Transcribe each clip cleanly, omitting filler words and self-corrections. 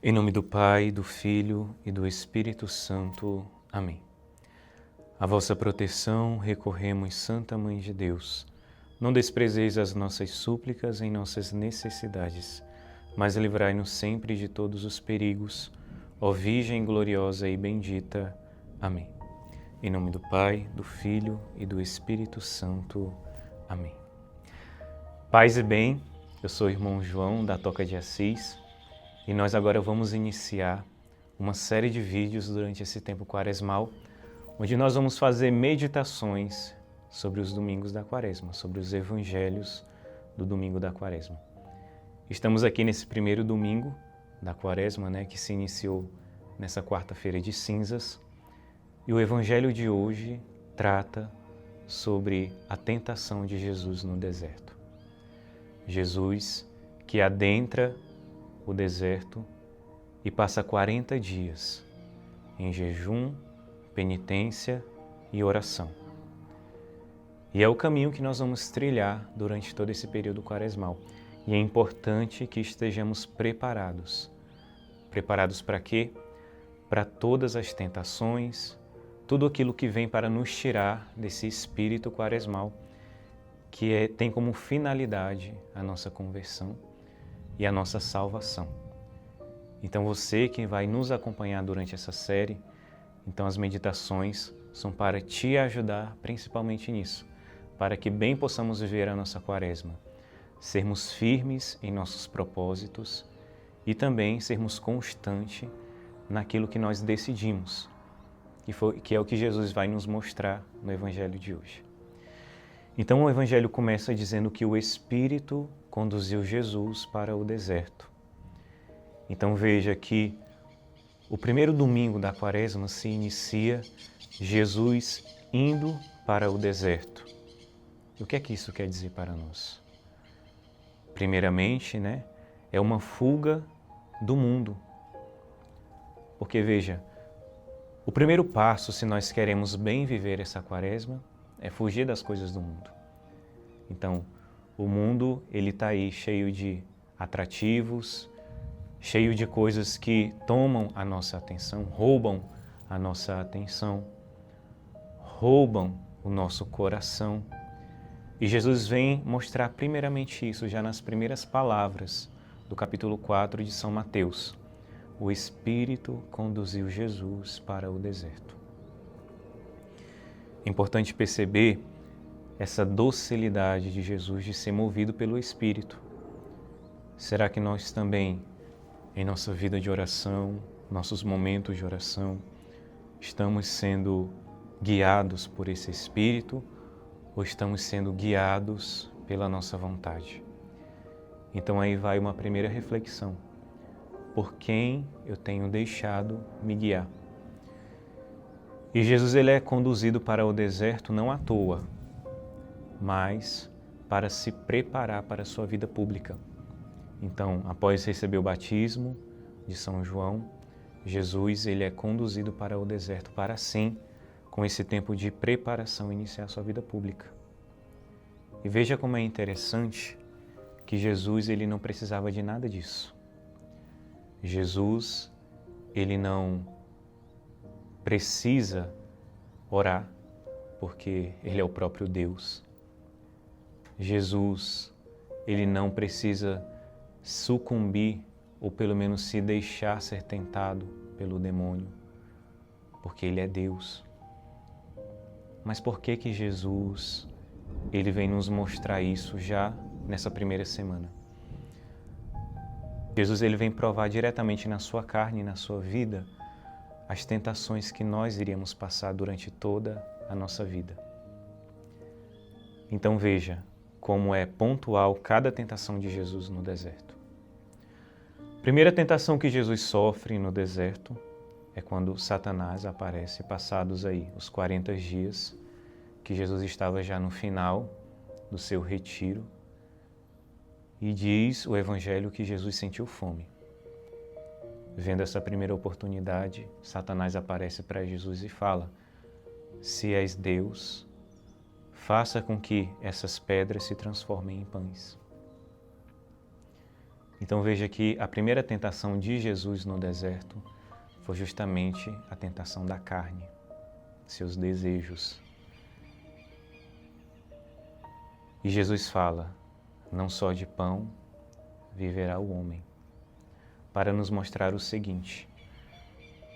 Em nome do Pai, do Filho e do Espírito Santo. Amém. A vossa proteção recorremos, Santa Mãe de Deus. Não desprezeis as nossas súplicas em nossas necessidades, mas livrai-nos sempre de todos os perigos, ó Virgem gloriosa e bendita. Amém. Em nome do Pai, do Filho e do Espírito Santo. Amém. Paz e bem, eu sou o irmão João da Toca de Assis e nós agora vamos iniciar uma série de vídeos durante esse tempo quaresmal, onde nós vamos fazer meditações sobre os domingos da Quaresma, sobre os evangelhos do domingo da Quaresma. Estamos aqui nesse primeiro domingo da Quaresma, que se iniciou nessa quarta-feira de cinzas, e o evangelho de hoje trata sobre a tentação de Jesus no deserto. Jesus que adentra o deserto e passa 40 dias em jejum, penitência e oração. E é o caminho que nós vamos trilhar durante todo esse período quaresmal. E é importante que estejamos preparados. Preparados para quê? Para todas as tentações, tudo aquilo que vem para nos tirar desse espírito quaresmal, que tem como finalidade a nossa conversão e a nossa salvação. Então você que vai nos acompanhar durante essa série, então as meditações são para te ajudar principalmente nisso, para que bem possamos viver a nossa Quaresma, sermos firmes em nossos propósitos e também sermos constantes naquilo que nós decidimos, que é o que Jesus vai nos mostrar no Evangelho de hoje. Então o Evangelho começa dizendo que o Espírito conduziu Jesus para o deserto. Então veja que o primeiro domingo da Quaresma se inicia Jesus indo para o deserto. E o que é que isso quer dizer para nós? Primeiramente, é uma fuga do mundo. Porque veja, o primeiro passo, se nós queremos bem viver essa Quaresma, é fugir das coisas do mundo. Então, o mundo, ele está aí cheio de atrativos, cheio de coisas que tomam a nossa atenção, roubam a nossa atenção, roubam o nosso coração. E Jesus vem mostrar primeiramente isso já nas primeiras palavras do capítulo 4 de São Mateus. O Espírito conduziu Jesus para o deserto. É importante perceber essa docilidade de Jesus de ser movido pelo Espírito. Será que nós também, em nossa vida de oração, nossos momentos de oração, estamos sendo guiados por esse Espírito ou estamos sendo guiados pela nossa vontade? Então aí vai uma primeira reflexão. Por quem eu tenho deixado me guiar? E Jesus ele é conduzido para o deserto não à toa, mas para se preparar para a sua vida pública. Então, após receber o batismo de São João, Jesus ele é conduzido para o deserto para assim, com esse tempo de preparação, iniciar a sua vida pública. E veja como é interessante que Jesus ele não precisava de nada disso. Jesus ele não precisa orar, porque ele é o próprio Deus. Jesus, ele não precisa sucumbir ou pelo menos se deixar ser tentado pelo demônio, porque ele é Deus. Mas por que Jesus, ele vem nos mostrar isso já nessa primeira semana? Jesus, ele vem provar diretamente na sua carne e na sua vida as tentações que nós iríamos passar durante toda a nossa vida. Então veja como é pontual cada tentação de Jesus no deserto. Primeira tentação que Jesus sofre no deserto é quando Satanás aparece, passados aí os 40 dias, que Jesus estava já no final do seu retiro, e diz o Evangelho que Jesus sentiu fome. Vendo essa primeira oportunidade, Satanás aparece para Jesus e fala: se és Deus, faça com que essas pedras se transformem em pães. Então veja que a primeira tentação de Jesus no deserto foi justamente a tentação da carne, seus desejos. E Jesus fala, não só de pão viverá o homem, para nos mostrar o seguinte: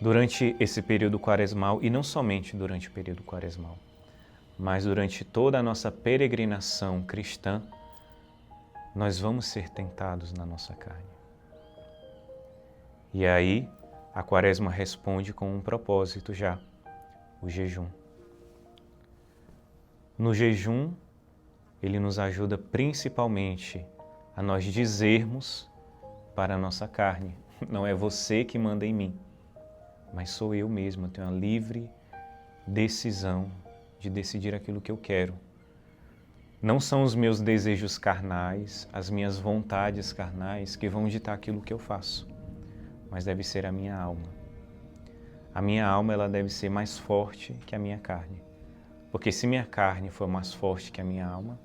durante esse período quaresmal, e não somente durante o período quaresmal, mas durante toda a nossa peregrinação cristã, nós vamos ser tentados na nossa carne. E aí, a Quaresma responde com um propósito já, o jejum. No jejum, ele nos ajuda principalmente a nós dizermos para a nossa carne, não é você que manda em mim, mas sou eu mesmo, eu tenho a livre decisão de decidir aquilo que eu quero. Não são os meus desejos carnais, as minhas vontades carnais que vão ditar aquilo que eu faço, mas deve ser a minha alma. A minha alma ela deve ser mais forte que a minha carne, porque se minha carne for mais forte que a minha alma,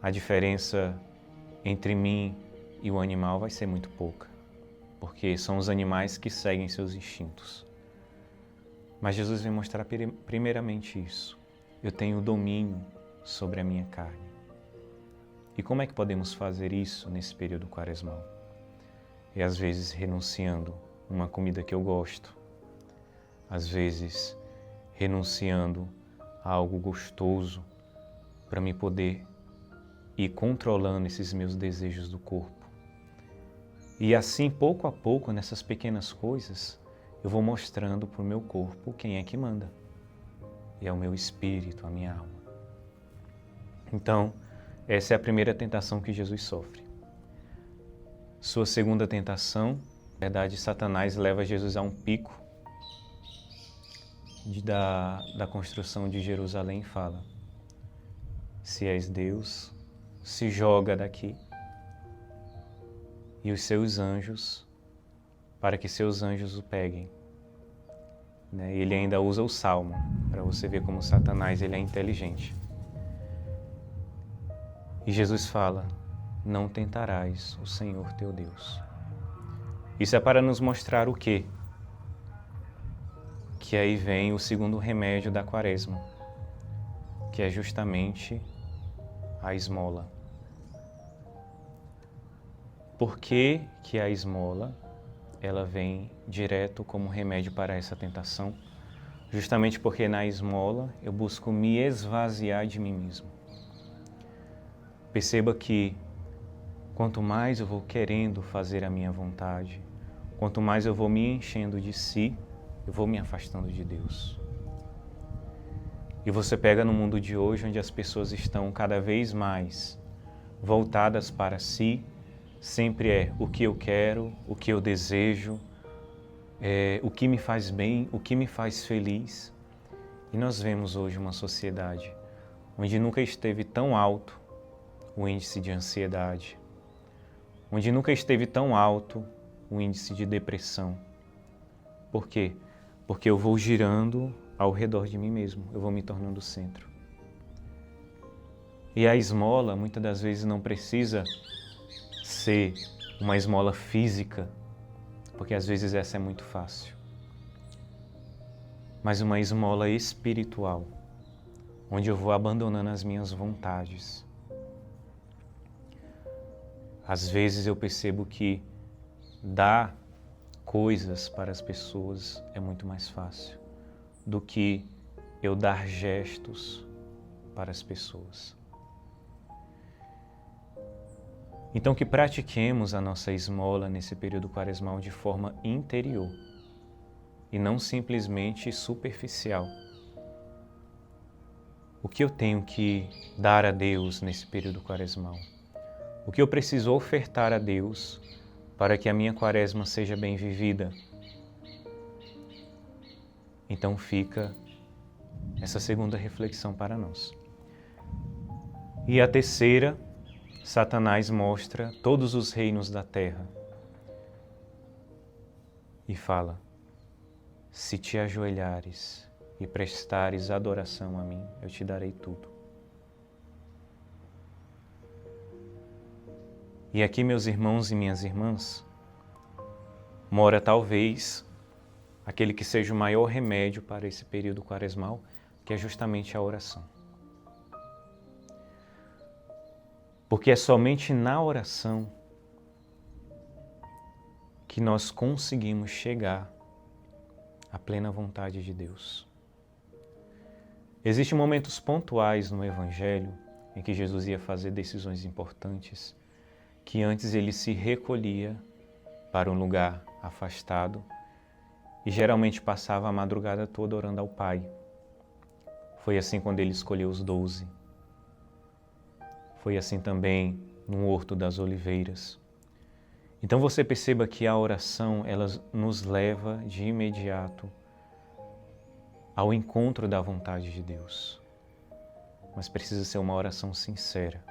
a diferença entre mim e o animal vai ser muito pouca, porque são os animais que seguem seus instintos. Mas Jesus vem mostrar primeiramente isso. Eu tenho domínio sobre a minha carne. E como é que podemos fazer isso nesse período quaresmal? É às vezes renunciando uma comida que eu gosto, às vezes renunciando a algo gostoso para me poder ir controlando esses meus desejos do corpo. E assim, pouco a pouco, nessas pequenas coisas, eu vou mostrando para o meu corpo quem é que manda. E é o meu espírito, a minha alma. Então, essa é a primeira tentação que Jesus sofre. Sua segunda tentação, na verdade, Satanás leva Jesus a um pico da construção de Jerusalém e fala: se és Deus, se joga daqui. E os seus anjos, para que seus anjos o peguem. Ele ainda usa o Salmo, para você ver como Satanás ele é inteligente. E Jesus fala, não tentarás o Senhor teu Deus. Isso é para nos mostrar o quê? Que aí vem o segundo remédio da Quaresma, que é justamente a esmola. Por que que a esmola ela vem direto como remédio para essa tentação? Justamente porque na esmola eu busco me esvaziar de mim mesmo. Perceba que quanto mais eu vou querendo fazer a minha vontade, quanto mais eu vou me enchendo de si, eu vou me afastando de Deus. E você pega no mundo de hoje, onde as pessoas estão cada vez mais voltadas para si, sempre é o que eu quero, o que eu desejo, o que me faz bem, o que me faz feliz. E nós vemos hoje uma sociedade onde nunca esteve tão alto o índice de ansiedade, onde nunca esteve tão alto o índice de depressão. Por quê? Porque eu vou girando ao redor de mim mesmo, eu vou me tornando o centro. E a esmola, muitas das vezes, não precisa ser uma esmola física, porque às vezes essa é muito fácil, mas uma esmola espiritual, onde eu vou abandonando as minhas vontades. Às vezes eu percebo que dar coisas para as pessoas é muito mais fácil do que eu dar gestos para as pessoas. Então que pratiquemos a nossa esmola nesse período quaresmal de forma interior e não simplesmente superficial. O que eu tenho que dar a Deus nesse período quaresmal? O que eu preciso ofertar a Deus para que a minha quaresma seja bem vivida? Então fica essa segunda reflexão para nós. E a terceira, Satanás mostra todos os reinos da terra e fala: se te ajoelhares e prestares adoração a mim, eu te darei tudo. E aqui, meus irmãos e minhas irmãs, mora talvez aquele que seja o maior remédio para esse período quaresmal, que é justamente a oração. Porque é somente na oração que nós conseguimos chegar à plena vontade de Deus. Existem momentos pontuais no Evangelho em que Jesus ia fazer decisões importantes, que antes ele se recolhia para um lugar afastado e geralmente passava a madrugada toda orando ao Pai. Foi assim quando ele escolheu os 12. Foi assim também no Horto das Oliveiras. Então você perceba que a oração, ela nos leva de imediato ao encontro da vontade de Deus. Mas precisa ser uma oração sincera.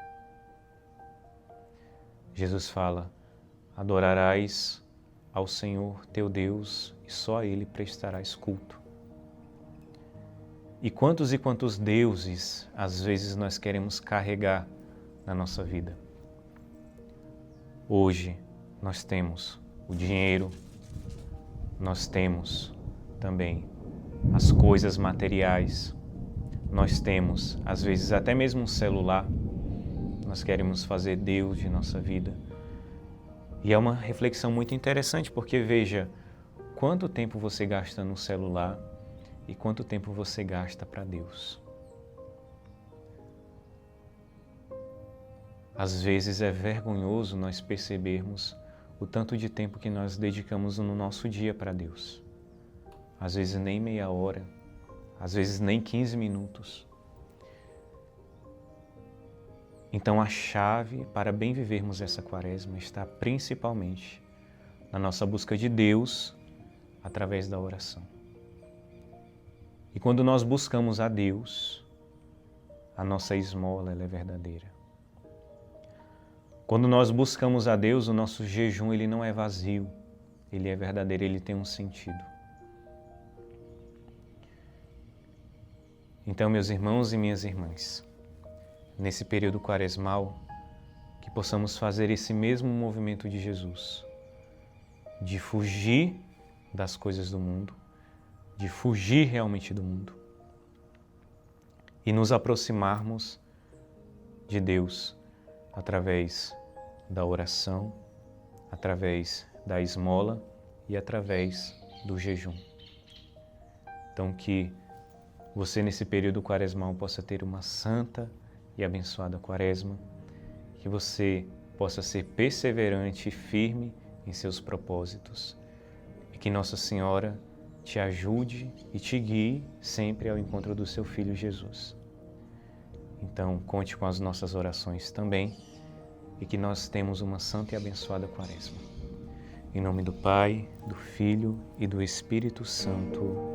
Jesus fala: adorarás ao Senhor teu Deus e só a Ele prestarás culto. E quantos deuses às vezes nós queremos carregar na nossa vida? Hoje nós temos o dinheiro, nós temos também as coisas materiais, nós temos às vezes até mesmo um celular. Nós queremos fazer Deus de nossa vida. E é uma reflexão muito interessante, porque veja, quanto tempo você gasta no celular e quanto tempo você gasta para Deus. Às vezes é vergonhoso nós percebermos o tanto de tempo que nós dedicamos no nosso dia para Deus. Às vezes nem meia hora, às vezes nem 15 minutos. Então a chave para bem vivermos essa quaresma está principalmente na nossa busca de Deus através da oração. E quando nós buscamos a Deus, a nossa esmola ela é verdadeira. Quando nós buscamos a Deus, o nosso jejum ele não é vazio, ele é verdadeiro, ele tem um sentido. Então, meus irmãos e minhas irmãs, nesse período quaresmal, que possamos fazer esse mesmo movimento de Jesus, de fugir das coisas do mundo, de fugir realmente do mundo e nos aproximarmos de Deus através da oração, através da esmola e através do jejum. Então que você nesse período quaresmal possa ter uma santa e abençoada quaresma, que você possa ser perseverante e firme em seus propósitos e que Nossa Senhora te ajude e te guie sempre ao encontro do seu Filho Jesus. Então, conte com as nossas orações também e que nós temos uma santa e abençoada quaresma. Em nome do Pai, do Filho e do Espírito Santo.